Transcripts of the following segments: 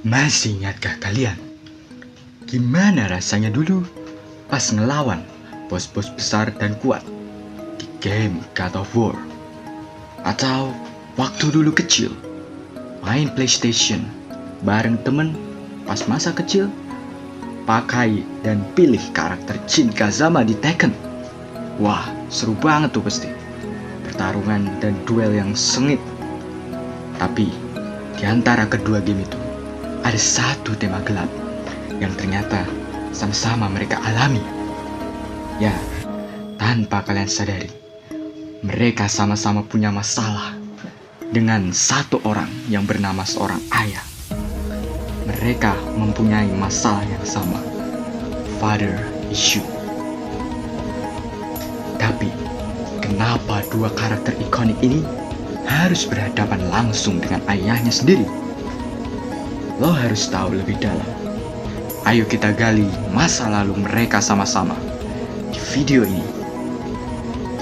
Masih ingatkah kalian gimana rasanya dulu pas ngelawan bos-bos besar dan kuat di game God of War? Atau waktu dulu kecil main PlayStation bareng temen pas masa kecil, pakai dan pilih karakter Shin Kazama di Tekken? Wah, seru banget tuh pasti. Pertarungan dan duel yang sengit. Tapi di antara kedua game itu ada satu tema gelap yang ternyata sama-sama mereka alami. Ya, tanpa kalian sadari, mereka sama-sama punya masalah dengan satu orang yang bernama seorang ayah. Mereka mempunyai masalah yang sama, father issue. Tapi, kenapa dua karakter ikonik ini harus berhadapan langsung dengan ayahnya sendiri? Lo harus tahu lebih dalam. Ayo kita gali masa lalu mereka sama-sama. Di video ini,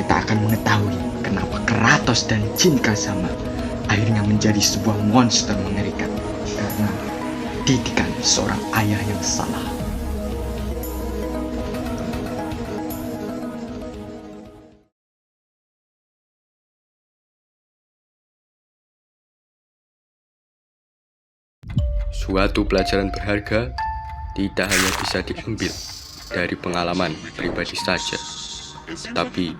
kita akan mengetahui kenapa Kratos dan Shin Kazama akhirnya menjadi sebuah monster mengerikan karena didikan seorang ayah yang salah. Suatu pelajaran berharga tidak hanya bisa diambil dari pengalaman pribadi saja, tapi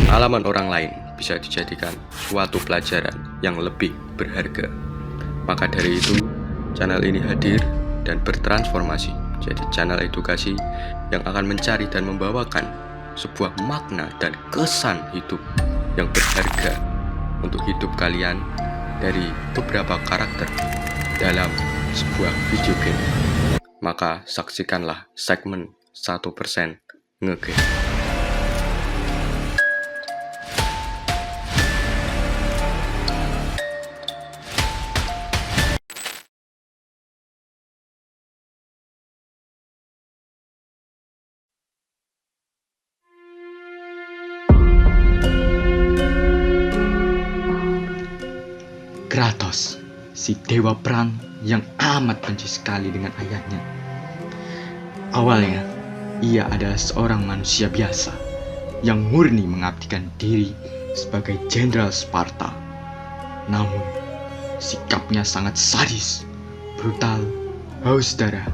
pengalaman orang lain bisa dijadikan suatu pelajaran yang lebih berharga. Maka dari itu, channel ini hadir dan bertransformasi jadi channel edukasi yang akan mencari dan membawakan sebuah makna dan kesan hidup yang berharga untuk hidup kalian dari beberapa karakter dalam sebuah video game. Maka saksikanlah segmen 1% ngegame. Kratos, si dewa perang yang amat benci sekali dengan ayahnya. Awalnya, ia adalah seorang manusia biasa yang murni mengabdikan diri sebagai jenderal Sparta. Namun, sikapnya sangat sadis, brutal, haus darah,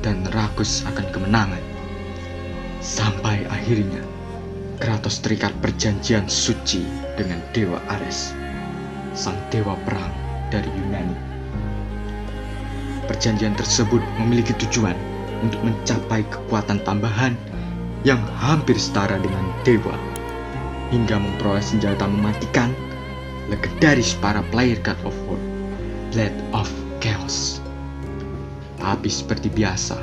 dan rakus akan kemenangan. Sampai akhirnya, Kratos terikat perjanjian suci dengan Dewa Ares, sang dewa perang dari Yunani. Perjanjian tersebut memiliki tujuan untuk mencapai kekuatan tambahan yang hampir setara dengan dewa, hingga memperoleh senjata mematikan legendaris para player God of War, Blade of Chaos. Tapi seperti biasa,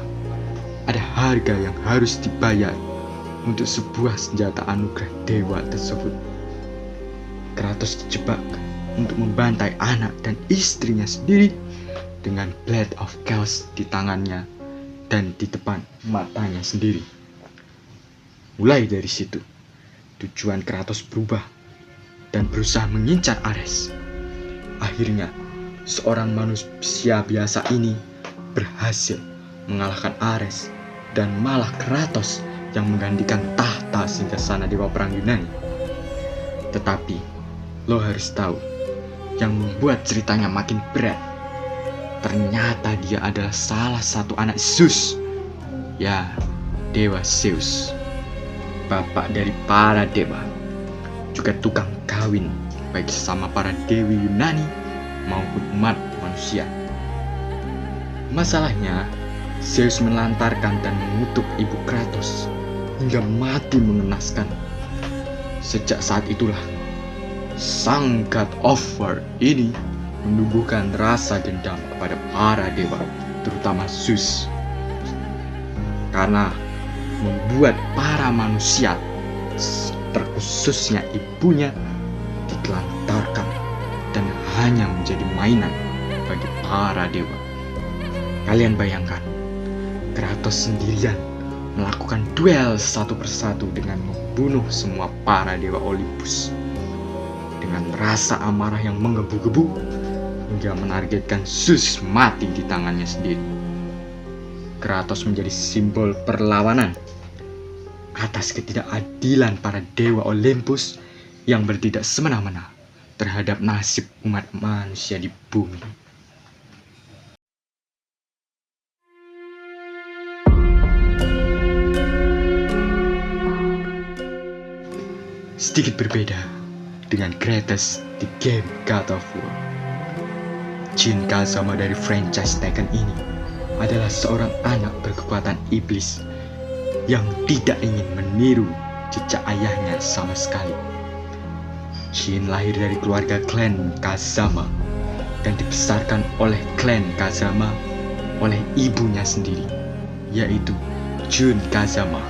ada harga yang harus dibayar untuk sebuah senjata anugerah dewa tersebut. Kratos dijebak untuk membantai anak dan istrinya sendiri dengan Blade of Chaos di tangannya dan di depan matanya sendiri. Mulai dari situ, tujuan Kratos berubah dan berusaha mengincar Ares. Akhirnya, seorang manusia biasa ini berhasil mengalahkan Ares dan malah Kratos yang menggantikan tahta singgasana dewa perang Yunani. Tetapi, lo harus tahu, yang membuat ceritanya makin berat, ternyata dia adalah salah satu anak Zeus. Ya, Dewa Zeus, bapak dari para dewa, juga tukang kawin baik sama para dewi Yunani maupun umat manusia. Masalahnya, Zeus melantarkan dan mengutuk ibu Kratos hingga mati mengenaskan. Sejak saat itulah, sang God of War ini menumbuhkan rasa dendam kepada para dewa, terutama Zeus, karena membuat para manusia, terkhususnya ibunya, ditelantarkan dan hanya menjadi mainan bagi para dewa. Kalian bayangkan, Kratos sendirian melakukan duel satu persatu dengan membunuh semua para dewa Olympus. Dengan rasa amarah yang menggebu-gebu, hingga menargetkan Zeus mati di tangannya sendiri. Kratos menjadi simbol perlawanan atas ketidakadilan para dewa Olympus yang bertindak semena-mena terhadap nasib umat manusia di bumi. Sedikit berbeda dengan Kratos di game God of War. Jin Kazama dari franchise Tekken ini adalah seorang anak berkekuatan iblis yang tidak ingin meniru jejak ayahnya sama sekali. Jin lahir dari keluarga klan Kazama dan dibesarkan oleh klan Kazama oleh ibunya sendiri, yaitu Jun Kazama.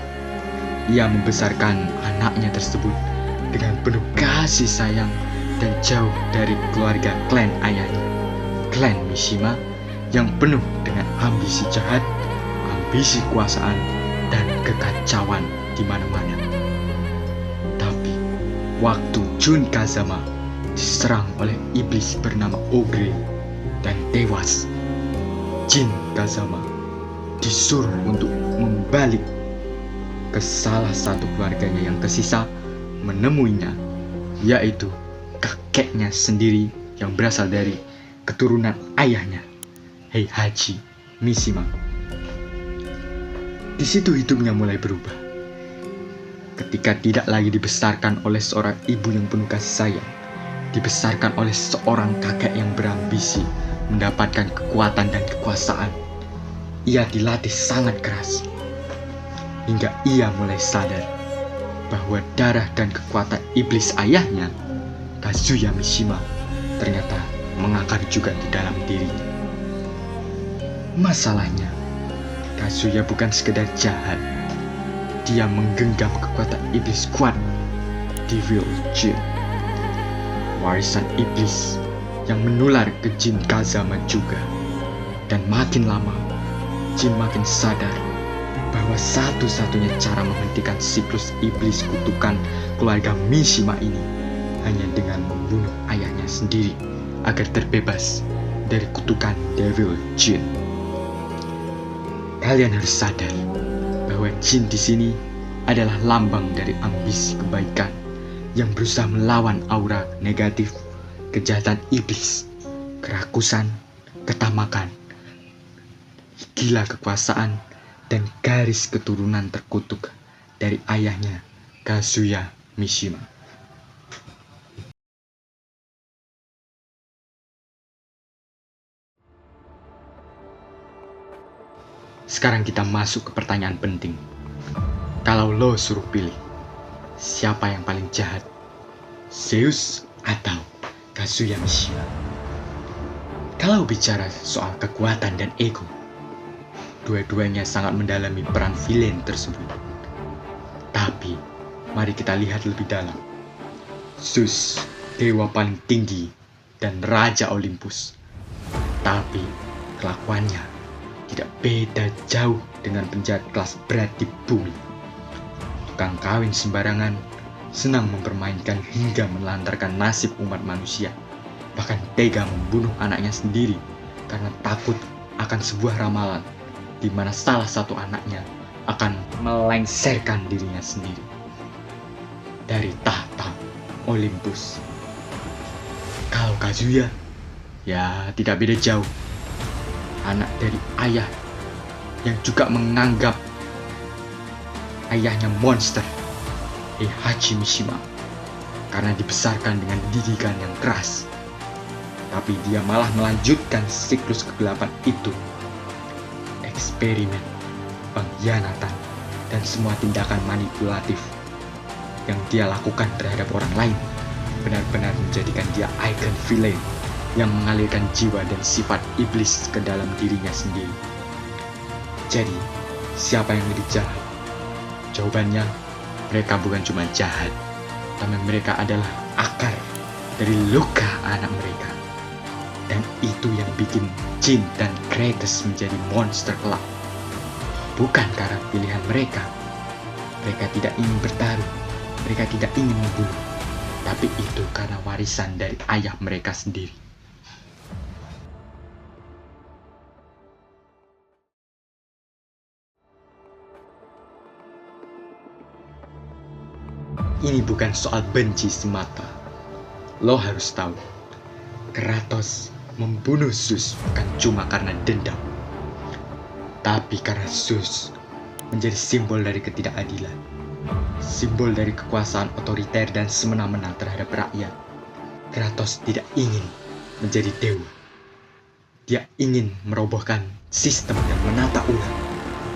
Ia membesarkan anaknya tersebut dengan penuh kasih sayang dan jauh dari keluarga klan ayahnya, klan Mishima, yang penuh dengan ambisi jahat, ambisi kekuasaan, dan kekacauan di mana-mana. Tapi waktu Jun Kazama diserang oleh iblis bernama Ogre dan tewas, Jin Kazama disuruh untuk membalik ke salah satu keluarganya yang tersisa, menemuinya, yaitu kakeknya sendiri yang berasal dari keturunan ayahnya, Heihachi Mishima. Di situ hidupnya mulai berubah. Ketika tidak lagi dibesarkan oleh seorang ibu yang penuh kasih sayang, dibesarkan oleh seorang kakek yang berambisi mendapatkan kekuatan dan kekuasaan, ia dilatih sangat keras hingga ia mulai sadar bahwa darah dan kekuatan iblis ayahnya, Kazuya Mishima, ternyata mengakar juga di dalam dirinya. Masalahnya, Kazuya bukan sekedar jahat. Dia menggenggam kekuatan iblis kuat, Devil Jin, warisan iblis yang menular ke Jin Kazama juga. Dan makin lama, Jin makin sadar bahwa satu-satunya cara menghentikan siklus iblis kutukan keluarga Mishima ini hanya dengan membunuh ayahnya sendiri agar terbebas dari kutukan Devil Jin. Kalian harus sadar bahwa Jin di sini adalah lambang dari ambisi kebaikan yang berusaha melawan aura negatif, kejahatan iblis, kerakusan, ketamakan, gila kekuasaan, dan garis keturunan terkutuk dari ayahnya, Kazuya Mishima. Sekarang kita masuk ke pertanyaan penting. Kalau lo suruh pilih, siapa yang paling jahat? Zeus atau Kazuya Mishima? Kalau bicara soal kekuatan dan ego, dua-duanya sangat mendalami peran villain tersebut. Tapi, mari kita lihat lebih dalam. Zeus, dewa paling tinggi dan raja Olympus. Tapi, kelakuannya tidak beda jauh dengan penjahat kelas berat di bumi. Tukang kawin sembarangan, senang mempermainkan hingga menelantarkan nasib umat manusia. Bahkan tega membunuh anaknya sendiri karena takut akan sebuah ramalan di mana salah satu anaknya akan melengsarkan dirinya sendiri dari tahta Olympus. Kalau Kazuya, ya tidak beda jauh. Anak dari ayah yang juga menganggap ayahnya monster, Heihachi Mishima, karena dibesarkan dengan didikan yang keras. Tapi dia malah melanjutkan siklus kegelapan itu. Eksperimen, pengkhianatan, dan semua tindakan manipulatif yang dia lakukan terhadap orang lain benar-benar menjadikan dia ikon villain yang mengalirkan jiwa dan sifat iblis ke dalam dirinya sendiri. Jadi, siapa yang lebih jahat? Jawabannya, mereka bukan cuma jahat, tapi mereka adalah akar dari luka anak mereka. Dan itu yang bikin Jin dan Kratos menjadi monster kelak. Bukan karena pilihan mereka. Mereka tidak ingin bertarung, mereka tidak ingin membunuh, tapi itu karena warisan dari ayah mereka sendiri. ini bukan soal benci semata. Lo harus tahu, Kratos membunuh Zeus bukan cuma karena dendam, tapi karena Zeus menjadi simbol dari ketidakadilan, simbol dari kekuasaan otoriter dan semena-mena terhadap rakyat. Kratos tidak ingin menjadi dewa. Dia ingin merobohkan sistem dan menata ulang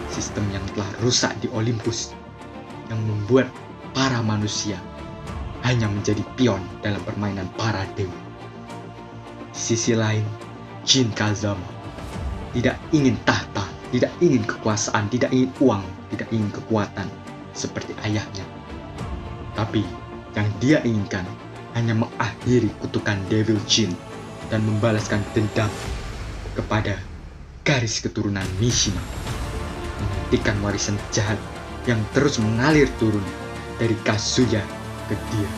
sistem yang telah rusak di Olympus, yang membuat para manusia hanya menjadi pion dalam permainan para dewa. Di sisi lain, Jin Kazama tidak ingin tahta, tidak ingin kekuasaan, tidak ingin uang, tidak ingin kekuatan seperti ayahnya. Tapi yang dia inginkan hanya mengakhiri kutukan Devil Jin dan membalaskan dendam kepada garis keturunan Mishima, menghentikan warisan jahat yang terus mengalir turun dari Kazuya ke dia.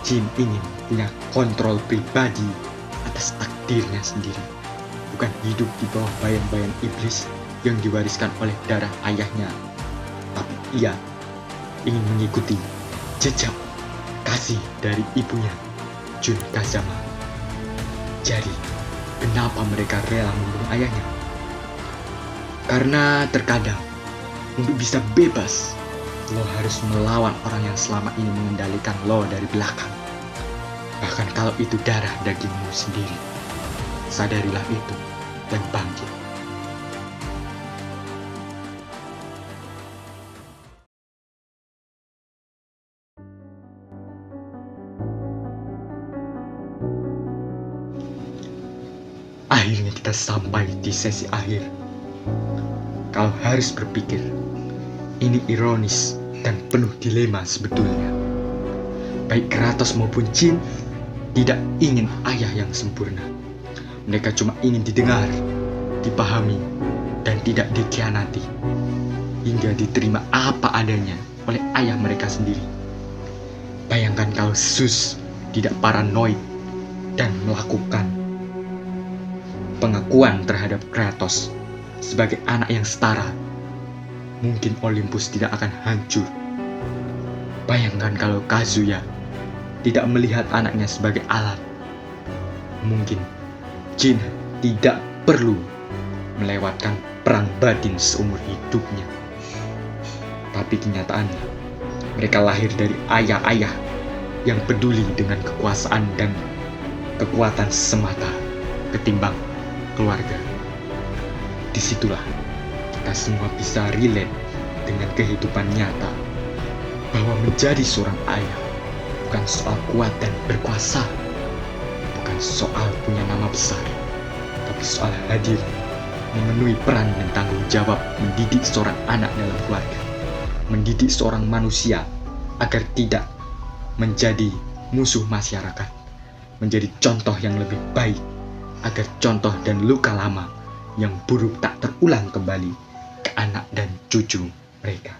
Jin ingin punya kontrol pribadi atas takdirnya sendiri, bukan hidup di bawah bayang-bayang iblis yang diwariskan oleh darah ayahnya, tapi ia ingin mengikuti jejak kasih dari ibunya, Jun Kazama. Jadi, kenapa mereka rela membunuh ayahnya? Karena terkadang, untuk bisa bebas, lo harus melawan orang yang selama ini mengendalikan lo dari belakang. Bahkan kalau itu darah dagingmu sendiri. Sadarilah itu dan bangkit. Akhirnya kita sampai di sesi akhir. Kalau harus berpikir, ini ironis dan penuh dilema sebetulnya. Baik Kratos maupun Jin tidak ingin ayah yang sempurna. Mereka cuma ingin didengar, dipahami, dan tidak dikhianati, hingga diterima apa adanya oleh ayah mereka sendiri. Bayangkan kalau Zeus tidak paranoid dan melakukan pengakuan terhadap Kratos sebagai anak yang setara, mungkin Olympus tidak akan hancur. Bayangkan kalau Kazuya tidak melihat anaknya sebagai alat, mungkin Jin tidak perlu melewatkan perang batin seumur hidupnya. Tapi kenyataannya, mereka lahir dari ayah-ayah yang peduli dengan kekuasaan dan kekuatan semata ketimbang keluarga. Disitulah kita semua bisa relate dengan kehidupan nyata, bahwa menjadi seorang ayah bukan soal kuat dan berkuasa, bukan soal punya nama besar, tapi soal hadir, memenuhi peran dan tanggung jawab mendidik seorang anak dalam keluarga, mendidik seorang manusia agar tidak menjadi musuh masyarakat, menjadi contoh yang lebih baik, agar contoh dan luka lama yang buruk tak terulang kembali ke anak dan cucu mereka.